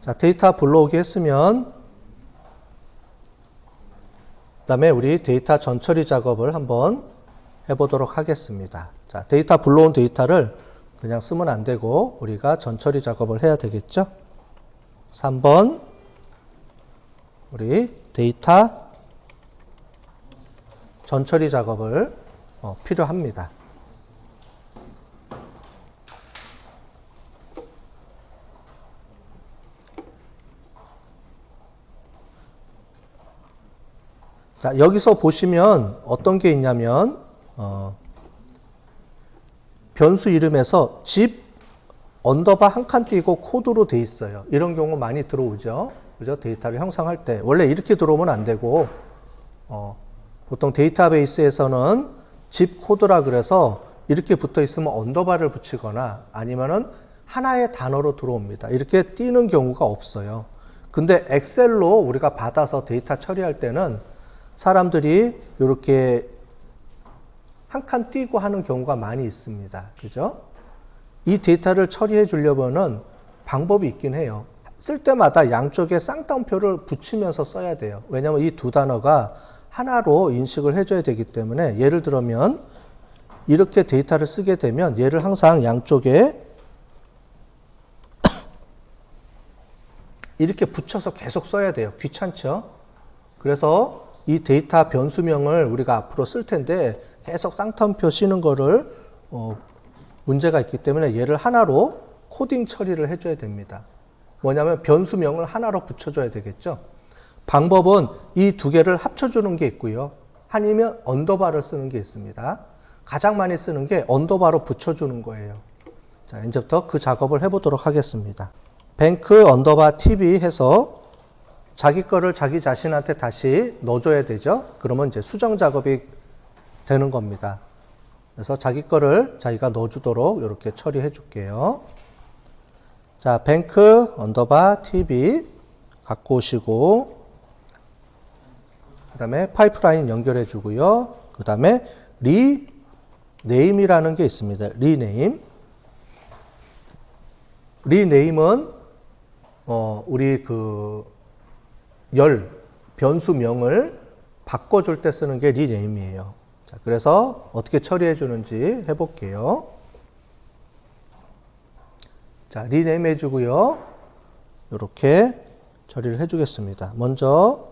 자, 데이터 불러오기 했으면 그 다음에 우리 데이터 전처리 작업을 한번 해보도록 하겠습니다. 자, 데이터 불러온 데이터를 그냥 쓰면 안 되고 우리가 전처리 작업을 해야 되겠죠. 3번 우리 데이터 전처리 작업을 필요합니다. 자, 여기서 보시면 어떤 게 있냐면 변수 이름에서 집 언더바 한 칸 띄고 코드로 돼 있어요. 이런 경우 많이 들어오죠. 그죠? 데이터를 형성할 때 원래 이렇게 들어오면 안 되고 보통 데이터베이스에서는 집 코드라 그래서 이렇게 붙어 있으면 언더바를 붙이거나 아니면은 하나의 단어로 들어옵니다. 이렇게 띄는 경우가 없어요. 근데 엑셀로 우리가 받아서 데이터 처리할 때는 사람들이 이렇게 한 칸 띄고 하는 경우가 많이 있습니다. 그죠? 이 데이터를 처리해 주려면은 방법이 있긴 해요. 쓸 때마다 양쪽에 쌍따옴표를 붙이면서 써야 돼요. 왜냐하면 이 두 단어가 하나로 인식을 해줘야 되기 때문에 예를 들면 이렇게 데이터를 쓰게 되면 얘를 항상 양쪽에 이렇게 붙여서 계속 써야 돼요. 귀찮죠? 그래서 이 데이터 변수명을 우리가 앞으로 쓸 텐데 계속 쌍따옴표 씌는 거를 문제가 있기 때문에 얘를 하나로 코딩 처리를 해줘야 됩니다. 뭐냐면 변수명을 하나로 붙여줘야 되겠죠. 방법은 이 두 개를 합쳐주는 게 있고요. 아니면 언더바를 쓰는 게 있습니다. 가장 많이 쓰는 게 언더바로 붙여주는 거예요. 자, 이제부터 그 작업을 해보도록 하겠습니다. 뱅크 언더바 tb 해서 자기 거를 자기 자신한테 다시 넣어줘야 되죠. 그러면 이제 수정 작업이 되는 겁니다. 그래서 자기 거를 자기가 넣어주도록 이렇게 처리해 줄게요. 자, 뱅크 언더바 tb 갖고 오시고 그 다음에 파이프라인 연결해 주고요. 그 다음에 리네임이라는 게 있습니다. 리네임. 리네임은 우리 변수명을 바꿔줄 때 쓰는 게 리네임이에요. 자, 그래서 어떻게 처리해 주는지 해볼게요. 자, 리네임 해주고요. 이렇게 처리를 해주겠습니다. 먼저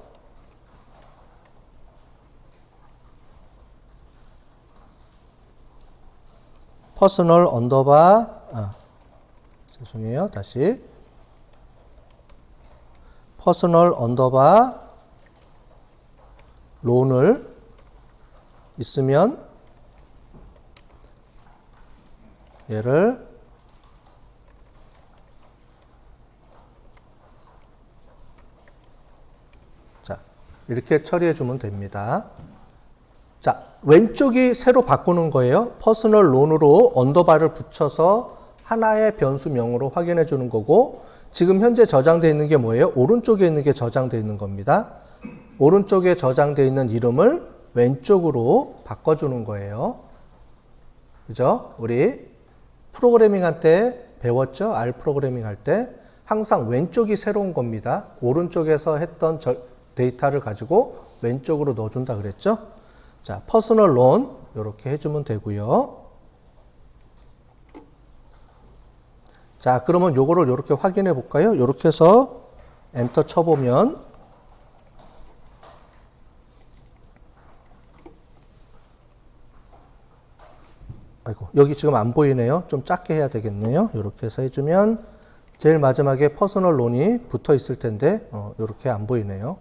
퍼스널 언더바 죄송해요. 다시 퍼스널 언더바 론을 있으면 얘를 자, 이렇게 처리해 주면 됩니다. 자, 왼쪽이 새로 바꾸는 거예요. 퍼스널 론으로 언더바를 붙여서 하나의 변수명으로 확인해 주는 거고, 지금 현재 저장되어 있는 게 뭐예요? 오른쪽에 있는 게 저장되어 있는 겁니다. 오른쪽에 저장되어 있는 이름을 왼쪽으로 바꿔주는 거예요. 그죠? 우리 프로그래밍 할 때 배웠죠? R 프로그래밍 할 때 항상 왼쪽이 새로운 겁니다. 오른쪽에서 했던 데이터를 가지고 왼쪽으로 넣어준다 그랬죠? 자, 퍼스널 론 이렇게 해주면 되고요. 자, 그러면 요거를 이렇게 확인해 볼까요? 이렇게 해서 엔터 쳐보면 아이고, 여기 지금 안 보이네요. 좀 작게 해야 되겠네요. 이렇게 해서 해주면 제일 마지막에 퍼스널 론이 붙어 있을 텐데 이렇게 안 보이네요.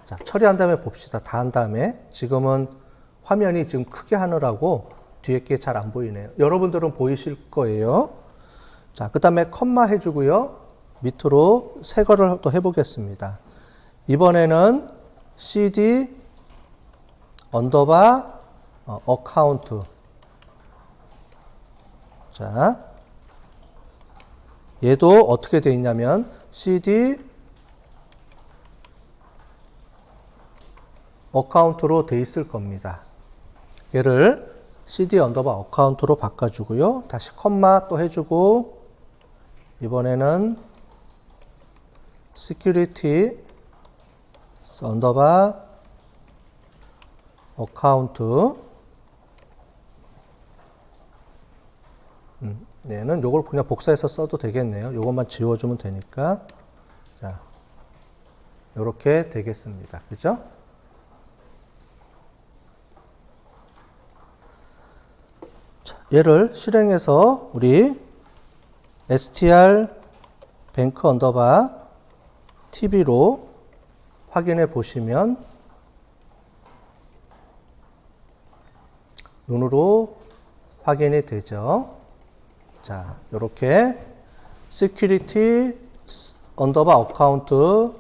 자, 처리한 다음에 봅시다. 다 한 다음에. 지금은 화면이 지금 크게 하느라고 뒤에 게 잘 안 보이네요. 여러분들은 보이실 거예요. 자, 그 다음에 컴마 해주고요. 밑으로 새 거를 또 해보겠습니다. 이번에는 cd 언더바 어카운트. 자, 얘도 어떻게 되어 있냐면 cd 어카운트로 되어 있을 겁니다. 얘를 cd 언더바 어카운트로 바꿔주고요. 다시 컴마 또 해주고 이번에는 security 언더바 어카운트. 얘는 요걸 그냥 복사해서 써도 되겠네요. 요것만 지워주면 되니까. 자, 요렇게 되겠습니다. 그죠? 자, 얘를 실행해서 우리 str 뱅크 언더바 tv로 확인해 보시면 눈으로 확인이 되죠. 자, 요렇게 security 언더바 어카운트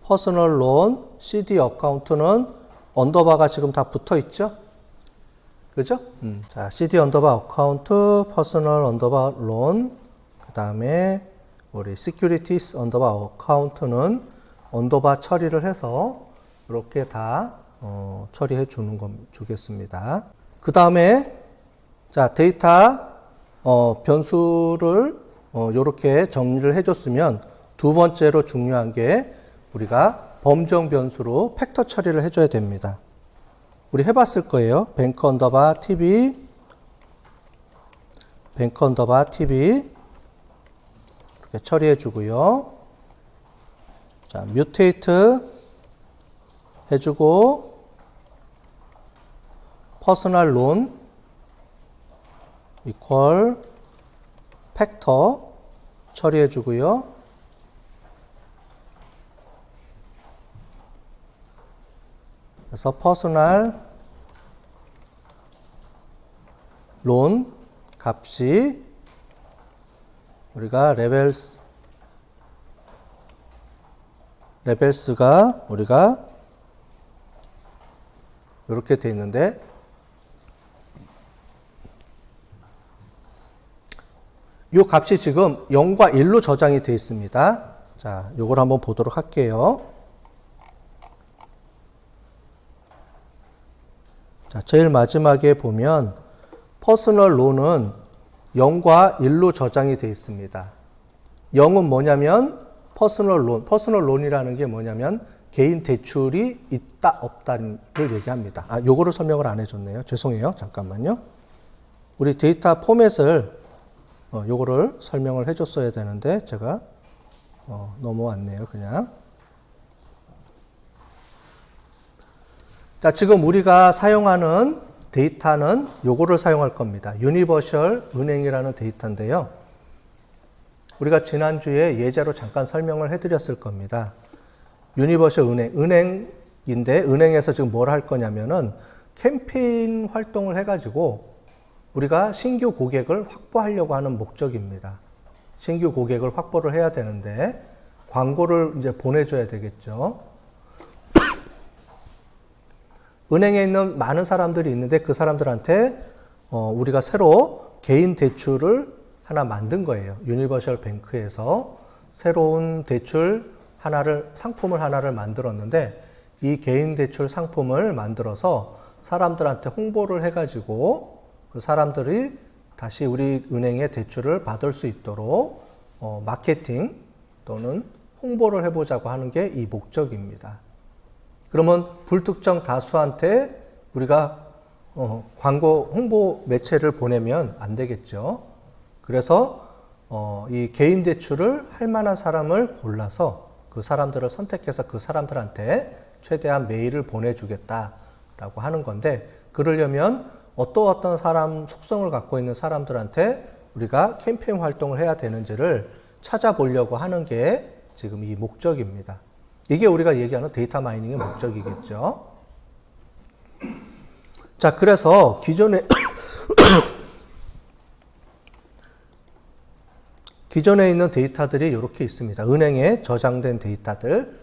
퍼스널 론 cd 어카운트는 언더바가 지금 다 붙어 있죠? 그죠? 자, cd 언더바 어카운트 퍼스널 언더바 론, 그 다음에 우리 securities 언더바 어카운트는 언더바 처리를 해서 이렇게 다 처리해 주겠습니다. 그 다음에 자, 데이터 변수를 이렇게 정리를 해줬으면 두 번째로 중요한 게 우리가 범정 변수로 팩터 처리를 해줘야 됩니다. 우리 해봤을 거예요. 뱅크 언더바 tb, 뱅크 언더바 tb 이렇게 처리해 주고요. 자, 뮤테이트 해주고 퍼스널 론 이퀄 팩터 처리해 주고요. 그래서 퍼스널 론 값이 우리가 레벨스가 우리가 이렇게 돼 있는데 이 값이 지금 0과 1로 저장이 되어 있습니다. 자, 요걸 한번 보도록 할게요. 자, 제일 마지막에 보면 퍼스널 론은 0과 1로 저장이 되어 있습니다. 0은 뭐냐면 퍼스널 론이라는 게 뭐냐면 개인 대출이 있다 없다를 얘기합니다. 아, 요거를 설명을 안 해줬네요. 죄송해요. 잠깐만요. 우리 데이터 포맷을 요거를 설명을 해줬어야 되는데 제가 넘어왔네요. 그냥. 자, 지금 우리가 사용하는 데이터는 요거를 사용할 겁니다. 유니버셜 은행이라는 데이터인데요. 우리가 지난주에 예제로 잠깐 설명을 해드렸을 겁니다. 유니버셜 은행인데 은행에서 지금 뭘 할 거냐면은 캠페인 활동을 해가지고 우리가 신규 고객을 확보하려고 하는 목적입니다. 신규 고객을 확보를 해야 되는데 광고를 이제 보내줘야 되겠죠. 은행에 있는 많은 사람들이 있는데 그 사람들한테 우리가 새로 개인 대출을 하나 만든 거예요. 유니버셜 뱅크에서 새로운 대출 상품을 하나를 만들었는데 이 개인 대출 상품을 만들어서 사람들한테 홍보를 해가지고 그 사람들이 다시 우리 은행에 대출을 받을 수 있도록 마케팅 또는 홍보를 해보자고 하는 게 이 목적입니다. 그러면 불특정 다수한테 우리가 광고 홍보 매체를 보내면 안 되겠죠. 그래서 이 개인 대출을 할 만한 사람을 골라서 그 사람들을 선택해서 그 사람들한테 최대한 메일을 보내주겠다라고 하는 건데 그러려면 어떤 사람 속성을 갖고 있는 사람들한테 우리가 캠페인 활동을 해야 되는지를 찾아보려고 하는 게 지금 이 목적입니다. 이게 우리가 얘기하는 데이터 마이닝의 목적이겠죠. 자, 그래서 기존에 있는 데이터들이 이렇게 있습니다. 은행에 저장된 데이터들,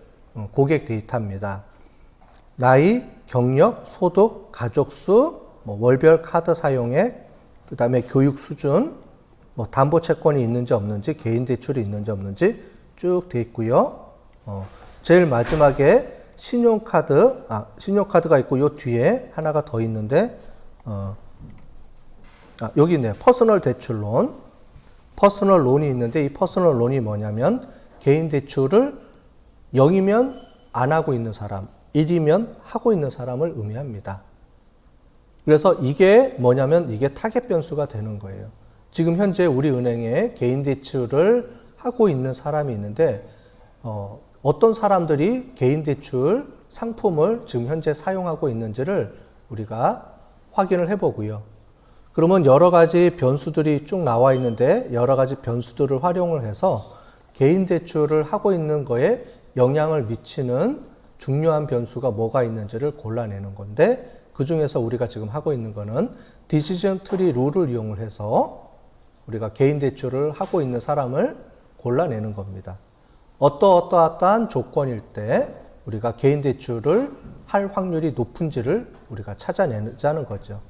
고객 데이터입니다. 나이, 경력, 소득, 가족수, 월별 카드 사용액, 그 다음에 교육 수준, 담보 채권이 있는지 없는지, 개인 대출이 있는지 없는지 쭉 돼 있고요. 제일 마지막에 신용카드가 있고 요 뒤에 하나가 더 있는데 여기 있네요. 퍼스널 대출론. 퍼스널 론이 있는데 이 퍼스널 론이 뭐냐면 개인 대출을 0이면 안 하고 있는 사람, 1이면 하고 있는 사람을 의미합니다. 그래서 이게 뭐냐면 이게 타겟 변수가 되는 거예요. 지금 현재 우리 은행에 개인 대출을 하고 있는 사람이 있는데 어떤 사람들이 개인 대출 상품을 지금 현재 사용하고 있는지를 우리가 확인을 해보고요. 그러면 여러 가지 변수들이 쭉 나와 있는데 여러 가지 변수들을 활용을 해서 개인 대출을 하고 있는 거에 영향을 미치는 중요한 변수가 뭐가 있는지를 골라내는 건데 그 중에서 우리가 지금 하고 있는 거는 디시전 트리 룰을 이용을 해서 우리가 개인 대출을 하고 있는 사람을 골라내는 겁니다. 어떠한 조건일 때 우리가 개인 대출을 할 확률이 높은지를 우리가 찾아내자는 거죠.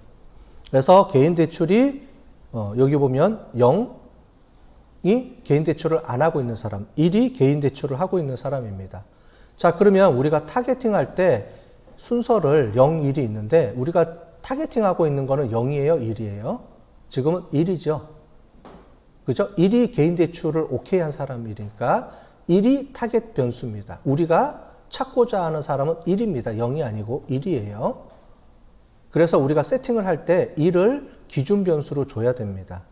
그래서 개인 대출이 여기 보면 0이 개인 대출을 안 하고 있는 사람, 1이 개인 대출을 하고 있는 사람입니다. 자, 그러면 우리가 타겟팅 할 때 순서를 0, 1이 있는데 우리가 타겟팅하고 있는 거는 0이에요, 1이에요? 지금은 1이죠. 그죠? 1이 개인 대출을 오케이 한 사람이니까 1이 타겟 변수입니다. 우리가 찾고자 하는 사람은 1입니다. 0이 아니고 1이에요. 그래서 우리가 세팅을 할 때 1을 기준 변수로 줘야 됩니다.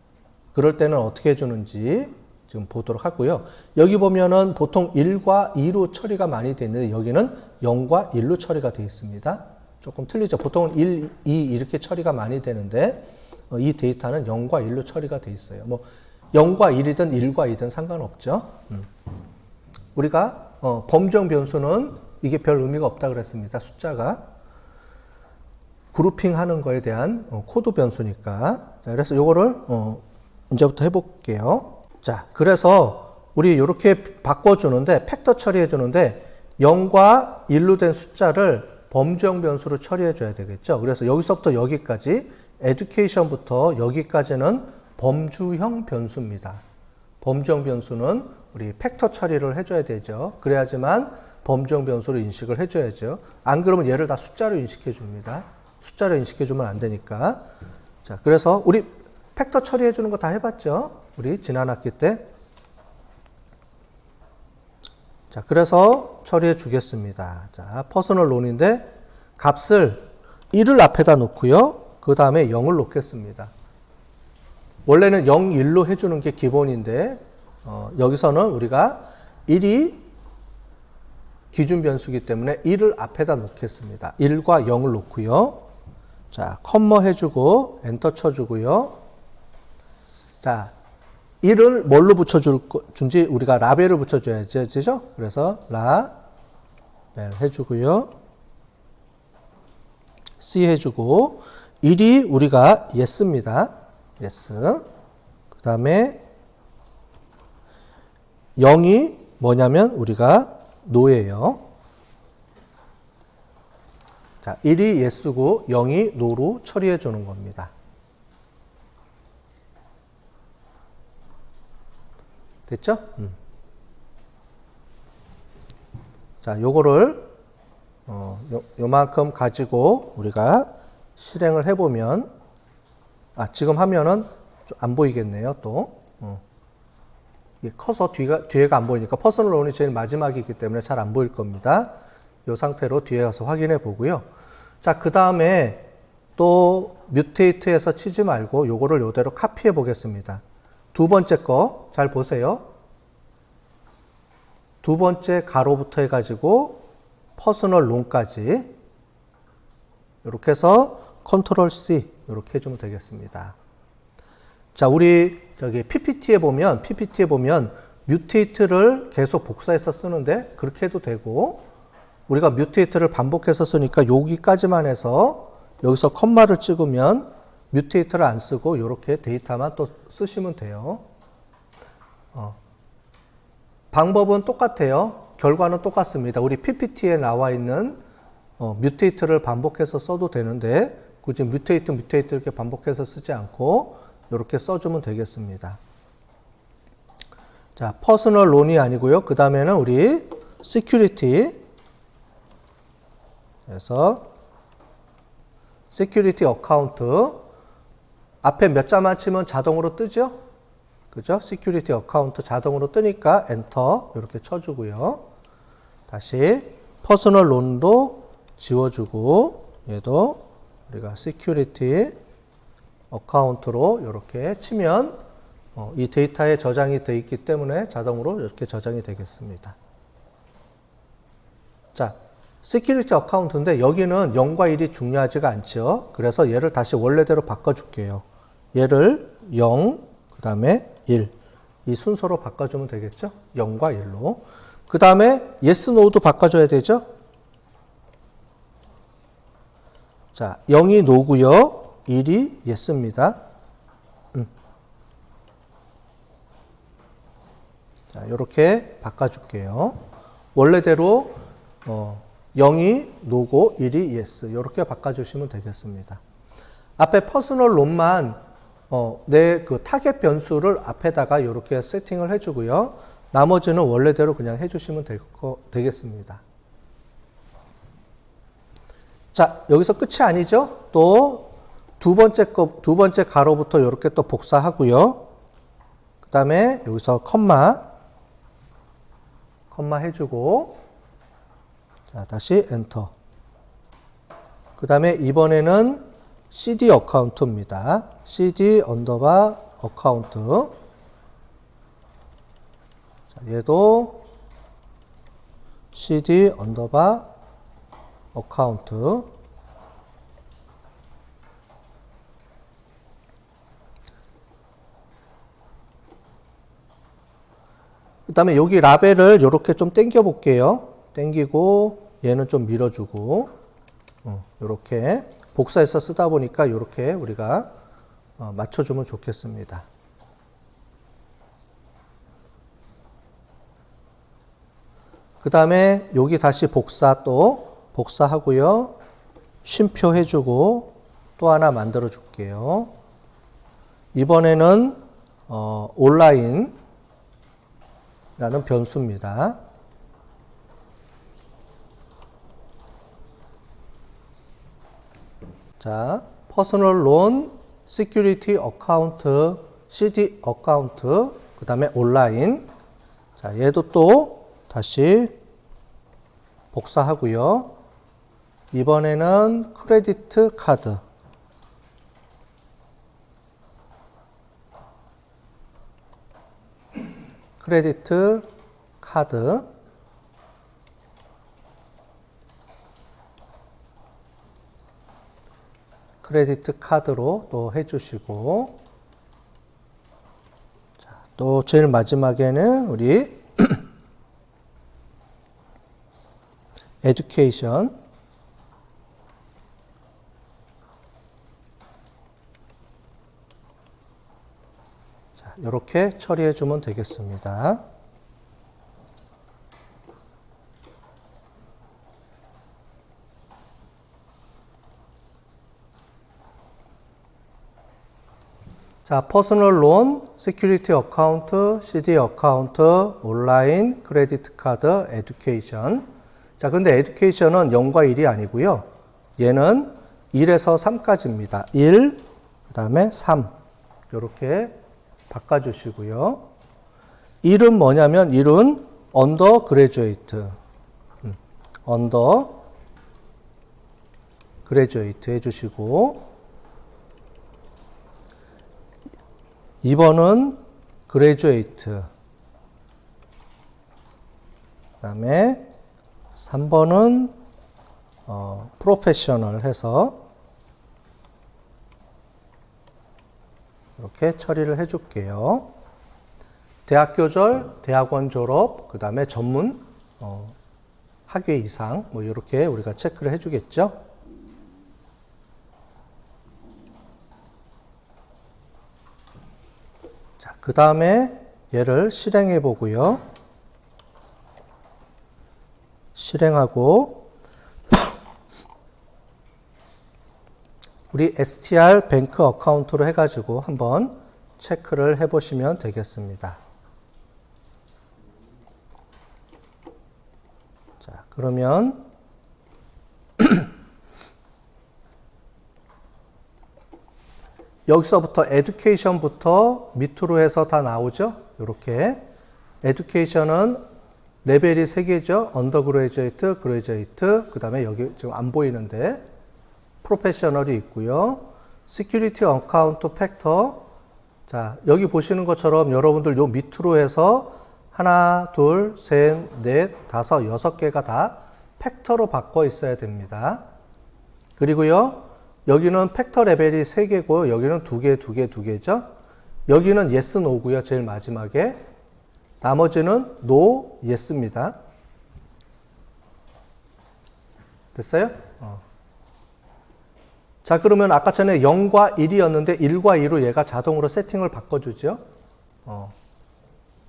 그럴 때는 어떻게 해주는지 지금 보도록 하고요. 여기 보면은 보통 1과 2로 처리가 많이 되는데 여기는 0과 1로 처리가 되어 있습니다. 조금 틀리죠. 보통은 1, 2 이렇게 처리가 많이 되는데 이 데이터는 0과 1로 처리가 되어 있어요. 뭐 0과 1이든 1과 2든 상관없죠. 우리가 범정 변수는 이게 별 의미가 없다 그랬습니다. 숫자가 그룹핑 하는 거에 대한 코드 변수니까. 자, 그래서 요거를 이제부터 해볼게요. 자, 그래서 우리 이렇게 바꿔주는데 팩터 처리해 주는데 0과 1로 된 숫자를 범정 변수로 처리해 줘야 되겠죠. 그래서 여기서부터 여기까지 education부터 여기까지는 범주형 변수입니다. 범정 변수는 우리 팩터 처리를 해줘야 되죠. 그래야지만 범정 변수로 인식을 해줘야죠. 안 그러면 얘를 다 숫자로 인식해 줍니다. 숫자로 인식해 주면 안 되니까. 자, 그래서 우리 팩터 처리해 주는 거 다 해봤죠? 우리 지난 학기 때. 자, 그래서 처리해 주겠습니다. 자, 퍼스널 론인데 값을 1을 앞에다 놓고요. 그 다음에 0을 놓겠습니다. 원래는 0, 1로 해주는 게 기본인데 여기서는 우리가 1이 기준 변수이기 때문에 1을 앞에다 놓겠습니다. 1과 0을 놓고요. 자, 컴마 해주고 엔터 쳐주고요. 자, 1을 뭘로 붙여준지 우리가 라벨을 붙여줘야죠. 그래서 라벨 해주고요. C 해주고 1이 우리가 yes입니다. yes. 그 다음에 0이 뭐냐면 우리가 no예요. 자, 1이 yes고 0이 no로 처리해 주는 겁니다. 됐죠? 자, 요거를 요만큼 가지고 우리가 실행을 해보면 지금 하면은 안 보이겠네요. 또 커서 뒤에가 안 보이니까 퍼스널 론이 제일 마지막이기 때문에 잘 안 보일 겁니다. 이 상태로 뒤에 가서 확인해 보고요. 자, 그 다음에 또 뮤테이트해서 치지 말고 요거를 요대로 카피해 보겠습니다. 두 번째 거 잘 보세요. 두 번째 가로부터 해가지고 퍼스널 론까지 이렇게 해서 컨트롤 C 이렇게 해주면 되겠습니다. 자, 우리 저기 PPT에 보면 뮤테이트를 계속 복사해서 쓰는데 그렇게 해도 되고 우리가 뮤테이트를 반복해서 쓰니까 여기까지만 해서 여기서 컴마를 찍으면 뮤테이트를 안 쓰고 이렇게 데이터만 또 쓰시면 돼요. 방법은 똑같아요. 결과는 똑같습니다. 우리 PPT에 나와 있는 뮤테이트를 반복해서 써도 되는데 굳이 뮤테이트 이렇게 반복해서 쓰지 않고 이렇게 써주면 되겠습니다. 자, 퍼스널 론이 아니고요. 그 다음에는 우리 시큐리티 그래서 시큐리티 어카운트 앞에 몇 자만 치면 자동으로 뜨죠? 그죠? 시큐리티 어카운트 자동으로 뜨니까 엔터 이렇게 쳐주고요. 다시 퍼스널 론도 지워주고 얘도 우리가 시큐리티 어카운트로 이렇게 치면 이 데이터에 저장이 되어 있기 때문에 자동으로 이렇게 저장이 되겠습니다. 자, 시큐리티 어카운트인데 여기는 0과 1이 중요하지가 않죠. 그래서 얘를 다시 원래대로 바꿔줄게요. 얘를 0, 그 다음에 1. 이 순서로 바꿔주면 되겠죠? 0과 1로. 그 다음에 yes, no도 바꿔줘야 되죠? 자, 0이 no고요. 1이 yes입니다. 자, 이렇게 바꿔줄게요. 원래대로 0이 no고 1이 yes 이렇게 바꿔주시면 되겠습니다. 앞에 퍼스널 론만 내 그 타겟 변수를 앞에다가 이렇게 세팅을 해주고요. 나머지는 원래대로 그냥 해주시면 되겠습니다. 자, 여기서 끝이 아니죠? 또 두 번째 가로부터 이렇게 또 복사하고요. 그 다음에 여기서 컴마 해주고, 자, 다시 엔터. 그 다음에 이번에는 cd 어카운트입니다. cd 언더바 어카운트. 자, 얘도 cd 언더바 어카운트. 그 다음에 여기 라벨을 이렇게 좀 당겨 볼게요. 당기고 얘는 좀 밀어주고 이렇게 복사해서 쓰다 보니까 이렇게 우리가 맞춰주면 좋겠습니다. 그 다음에 여기 다시 복사하고요. 쉼표 해주고 또 하나 만들어 줄게요. 이번에는 온라인 라는 변수입니다. 자, 퍼스널 론, 시큐리티 어카운트, CD 어카운트, 그 다음에 온라인. 자, 얘도 또 다시 복사하고요. 이번에는 크레디트 카드. 크레디트 카드. 크레디트 카드로 또 해주시고, 자, 또 제일 마지막에는 우리 에듀케이션. 자, 이렇게 처리해 주면 되겠습니다. 자, 퍼스널 론, 시큐리티 어카운트, CD 어카운트, 온라인, 크레디트 카드, 에듀케이션. 자, 근데 에듀케이션은 0과 1이 아니고요. 얘는 1에서 3까지입니다. 1, 그 다음에 3. 이렇게 바꿔주시고요. 1은 뭐냐면 1은 언더 그레주에이트. 언더 그레주에이트 해주시고, 2번은 그레주에이트. 그 다음에 3번은 프로페셔널 해서 이렇게 처리를 해줄게요. 대학교절, 대학원 졸업, 그 다음에 전문 학위 이상 뭐 이렇게 우리가 체크를 해주겠죠. 자, 그 다음에 얘를 실행해 보고요. 실행하고 우리 STR 뱅크 어카운트로 해가지고 한번 체크를 해보시면 되겠습니다. 자, 그러면 여기서부터 education부터 밑으로 해서 다 나오죠. 이렇게 education은 레벨이 3개죠. undergraduate, graduate, 그 다음에 여기 지금 안 보이는데 프로페셔널이 있고요. 시큐리티 어카운트 팩터. 자, 여기 보시는 것처럼 여러분들 요 밑으로 해서 하나, 둘, 셋, 넷, 다섯, 6개가 다 팩터로 바꿔 있어야 됩니다. 그리고요, 여기는 팩터 레벨이 3개고, 여기는 2개, 2개, 2개죠. 여기는 yes, no고요, 제일 마지막에. 나머지는 no, yes입니다. 됐어요? 자, 그러면 아까 전에 0과 1이었는데 1과 2로 얘가 자동으로 세팅을 바꿔주죠.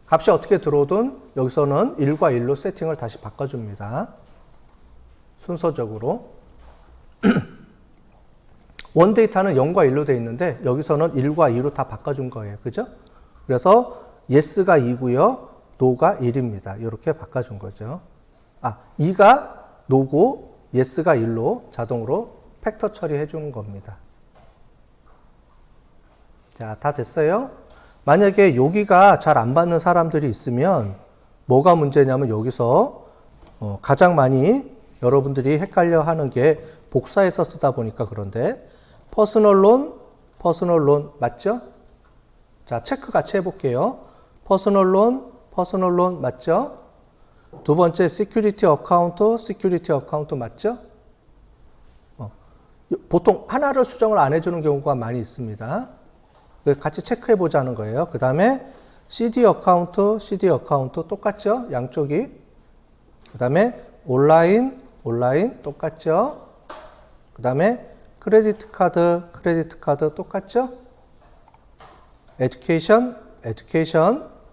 값이 어떻게 들어오든 여기서는 1과 1로 세팅을 다시 바꿔줍니다. 순서적으로. 원 데이터는 0과 1로 되어 있는데 여기서는 1과 2로 다 바꿔준 거예요. 그죠? 그래서 yes가 2고요. no가 1입니다. 이렇게 바꿔준 거죠. 2가 no고 yes가 1로 자동으로 팩터 처리해 주는 겁니다. 자, 다 됐어요? 만약에 여기가 잘 안 받는 사람들이 있으면 뭐가 문제냐면 여기서 가장 많이 여러분들이 헷갈려 하는 게 복사해서 쓰다 보니까 그런데 퍼스널 론 맞죠? 자, 체크 같이 해볼게요. 퍼스널 론 맞죠? 두 번째 시큐리티 어카운트 맞죠? 보통 하나를 수정을 안 해주는 경우가 많이 있습니다. 같이 체크해 보자는 거예요. 그 다음에 CD 어카운트 똑같죠? 양쪽이. 그 다음에 온라인 똑같죠? 그 다음에 크레디트 카드 똑같죠? 에듀케이션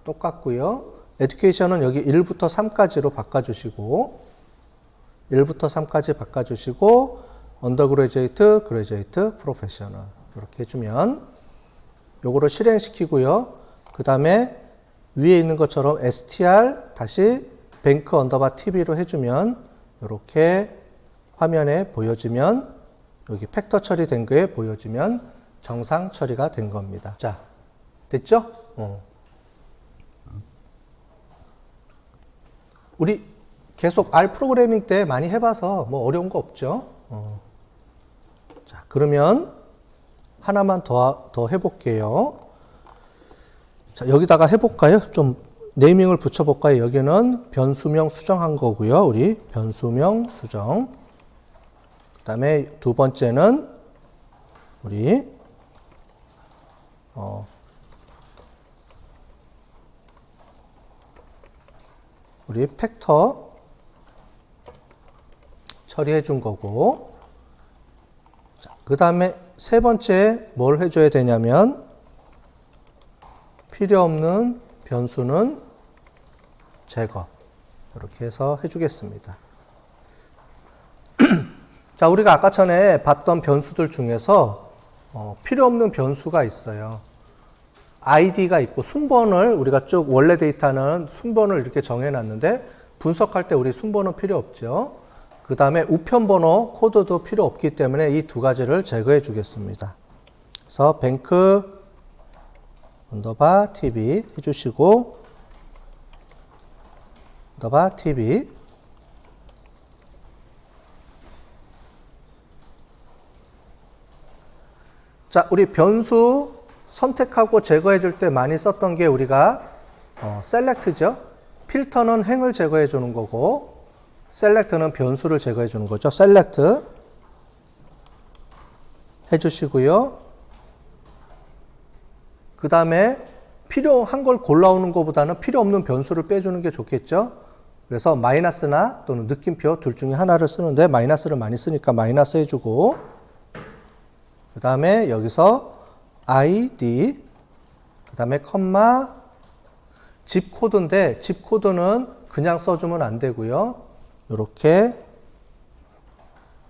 똑같고요. 에듀케이션은 여기 1부터 3까지로 바꿔주시고 1부터 3까지 바꿔주시고 언더그레이트, 그레이트, 프로페셔널 이렇게 해주면 요거를 실행시키고요. 그 다음에 위에 있는 것처럼 str 다시 뱅크 언더바 tv로 해주면 이렇게 화면에 보여지면 여기 팩터 처리된 거에 보여지면 정상 처리가 된 겁니다. 자, 됐죠? 우리 계속 R 프로그래밍 때 많이 해봐서 뭐 어려운 거 없죠? 자, 그러면 하나만 더 해볼게요. 자, 여기다가 해볼까요? 좀 네이밍을 붙여볼까요? 여기는 변수명 수정한 거고요. 우리 변수명 수정. 그 다음에 두 번째는 우리 팩터 처리해 준 거고, 그 다음에 세 번째 뭘 해줘야 되냐면 필요 없는 변수는 제거 이렇게 해서 해주겠습니다. 자, 우리가 아까 전에 봤던 변수들 중에서 필요 없는 변수가 있어요. id가 있고 순번을 우리가 쭉 원래 데이터는 순번을 이렇게 정해놨는데 분석할 때 우리 순번은 필요 없죠. 그 다음에 우편번호 코드도 필요 없기 때문에 이 두 가지를 제거해 주겠습니다. 그래서 뱅크 언더바 tv 해주시고 언더바 tv 자, 우리 변수 선택하고 제거해 줄 때 많이 썼던 게 우리가 select죠. 필터는 행을 제거해 주는 거고 select는 변수를 제거해 주는 거죠. select 해주시고요. 그 다음에 필요한 걸 골라오는 것보다는 필요 없는 변수를 빼주는 게 좋겠죠. 그래서 마이너스나 또는 느낌표 둘 중에 하나를 쓰는데 마이너스를 많이 쓰니까 마이너스 해주고 그 다음에 여기서 id 그 다음에 컴마 집 코드인데 집 코드는 그냥 써주면 안 되고요. 이렇게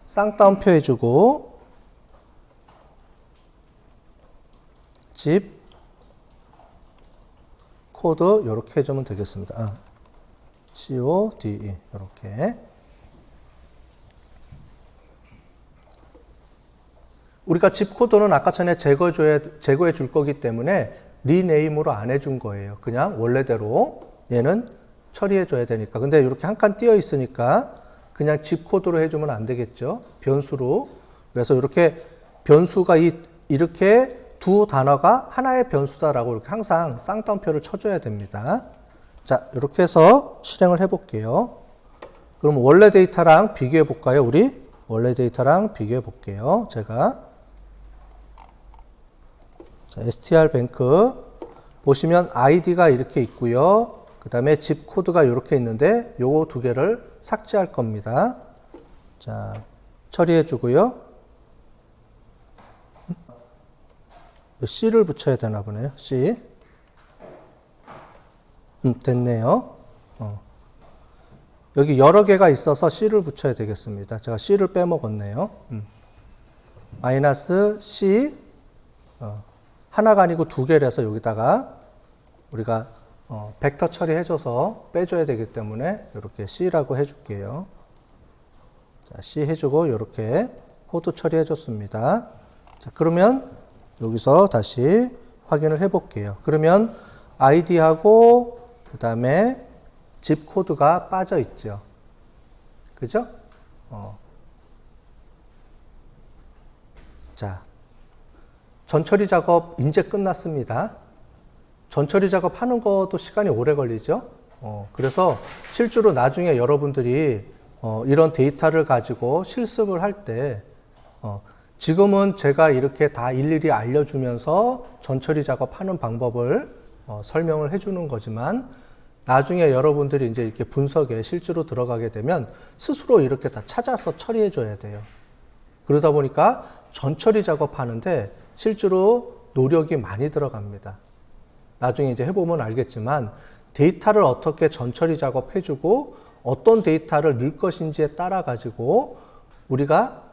쌍따옴표 해주고 집 코드 이렇게 해주면 되겠습니다. CODE 이렇게 우리가 집 코드는 아까 전에 제거해 줄 거기 때문에 리네임으로 안 해준 거예요. 그냥 원래대로 얘는 처리해 줘야 되니까. 근데 이렇게 한 칸 띄어 있으니까 그냥 집 코드로 해주면 안 되겠죠. 변수로. 그래서 이렇게 변수가 이렇게 두 단어가 하나의 변수다라고 이렇게 항상 쌍따옴표를 쳐줘야 됩니다. 자, 이렇게 해서 실행을 해볼게요. 그럼 원래 데이터랑 비교해 볼까요? 우리 원래 데이터랑 비교해 볼게요. 제가 자, str-뱅크 보시면 id가 이렇게 있고요. 그 다음에 집 코드가 이렇게 있는데 요거 두 개를 삭제할 겁니다. 자, 처리해 주고요. C를 붙여야 되나 보네요. C. 됐네요. 여기 여러 개가 있어서 C를 붙여야 되겠습니다. 제가 C를 빼먹었네요. 마이너스 C. 하나가 아니고 두 개라서 여기다가 우리가 벡터 처리해줘서 빼줘야 되기 때문에 이렇게 C라고 해줄게요. 자, C 해주고 이렇게 코드 처리해줬습니다. 자, 그러면 여기서 다시 확인을 해볼게요. 그러면 id하고 그 다음에 집 코드가 빠져 있죠. 그죠? 자, 전처리 작업 이제 끝났습니다. 전처리 작업 하는 것도 시간이 오래 걸리죠. 그래서 실제로 나중에 여러분들이 이런 데이터를 가지고 실습을 할 때 지금은 제가 이렇게 다 일일이 알려주면서 전처리 작업하는 방법을 설명을 해주는 거지만 나중에 여러분들이 이제 이렇게 분석에 실제로 들어가게 되면 스스로 이렇게 다 찾아서 처리해 줘야 돼요. 그러다 보니까 전처리 작업하는데 실제로 노력이 많이 들어갑니다. 나중에 이제 해보면 알겠지만 데이터를 어떻게 전처리 작업해주고 어떤 데이터를 넣을 것인지에 따라 가지고 우리가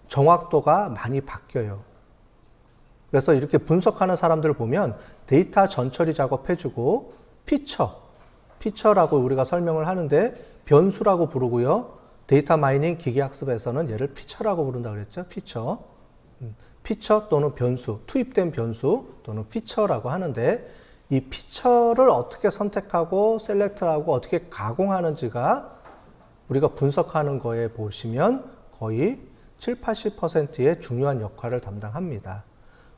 정확도가 많이 바뀌어요. 그래서 이렇게 분석하는 사람들 보면 데이터 전처리 작업해주고 피처라고 우리가 설명을 하는데 변수라고 부르고요. 데이터 마이닝 기계학습에서는 얘를 피처라고 부른다 그랬죠. 피처 또는 변수, 투입된 변수 또는 피처라고 하는데 이 피처를 어떻게 선택하고 셀렉트하고 어떻게 가공하는지가 우리가 분석하는 거에 보시면 거의 70~80%의 중요한 역할을 담당합니다.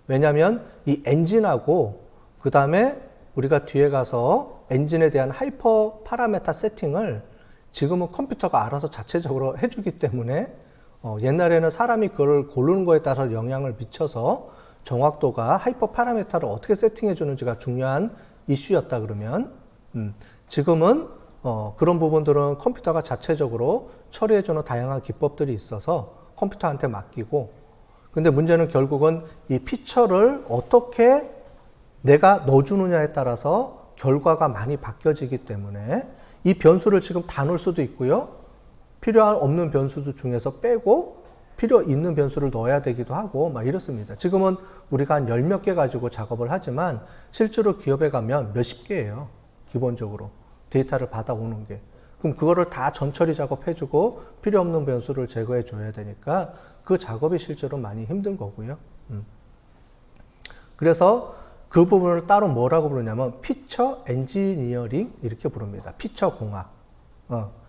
왜냐하면 이 엔진하고 그 다음에 우리가 뒤에 가서 엔진에 대한 하이퍼 파라메타 세팅을 지금은 컴퓨터가 알아서 자체적으로 해주기 때문에 옛날에는 사람이 그걸 고르는 거에 따라서 영향을 미쳐서 정확도가 하이퍼 파라메타를 어떻게 세팅해 주는지가 중요한 이슈였다 그러면 지금은 그런 부분들은 컴퓨터가 자체적으로 처리해 주는 다양한 기법들이 있어서 컴퓨터한테 맡기고 근데 문제는 결국은 이 피처를 어떻게 내가 넣어주느냐에 따라서 결과가 많이 바뀌어지기 때문에 이 변수를 지금 다 넣을 수도 있고요. 필요 없는 변수 중에서 빼고 필요 있는 변수를 넣어야 되기도 하고 막 이렇습니다. 지금은 우리가 한 10몇 개 가지고 작업을 하지만 실제로 기업에 가면 몇십 개예요. 기본적으로 데이터를 받아오는 게. 그럼 그거를 다 전처리 작업해주고 필요 없는 변수를 제거해 줘야 되니까 그 작업이 실제로 많이 힘든 거고요. 그래서 그 부분을 따로 뭐라고 부르냐면 피처 엔지니어링 이렇게 부릅니다. 피처 공학,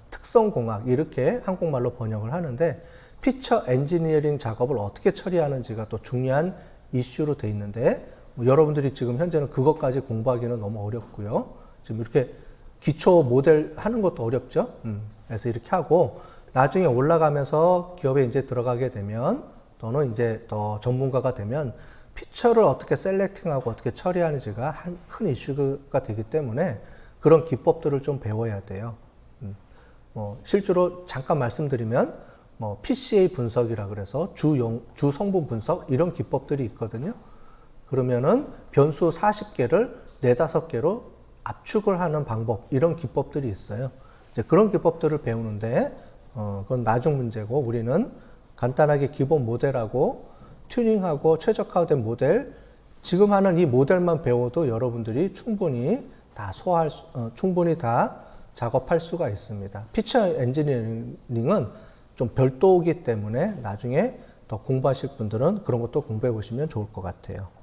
특성 공학 이렇게 한국말로 번역을 하는데 피처 엔지니어링 작업을 어떻게 처리하는지가 또 중요한 이슈로 돼 있는데 여러분들이 지금 현재는 그것까지 공부하기는 너무 어렵고요. 지금 이렇게 기초 모델 하는 것도 어렵죠. 그래서 이렇게 하고 나중에 올라가면서 기업에 이제 들어가게 되면 또는 이제 더 전문가가 되면 피처를 어떻게 셀렉팅하고 어떻게 처리하는지가 큰 이슈가 되기 때문에 그런 기법들을 좀 배워야 돼요. 실제로 잠깐 말씀드리면 PCA 분석이라 그래서 주 성분 분석 이런 기법들이 있거든요. 그러면은 변수 40개를 4~5개로 압축을 하는 방법 이런 기법들이 있어요. 이제 그런 기법들을 배우는데 그건 나중 문제고 우리는 간단하게 기본 모델하고 튜닝하고 최적화된 모델 지금 하는 이 모델만 배워도 여러분들이 충분히 다 충분히 다 작업할 수가 있습니다. 피처 엔지니어링은 좀 별도이기 때문에 나중에 더 공부하실 분들은 그런 것도 공부해 보시면 좋을 것 같아요.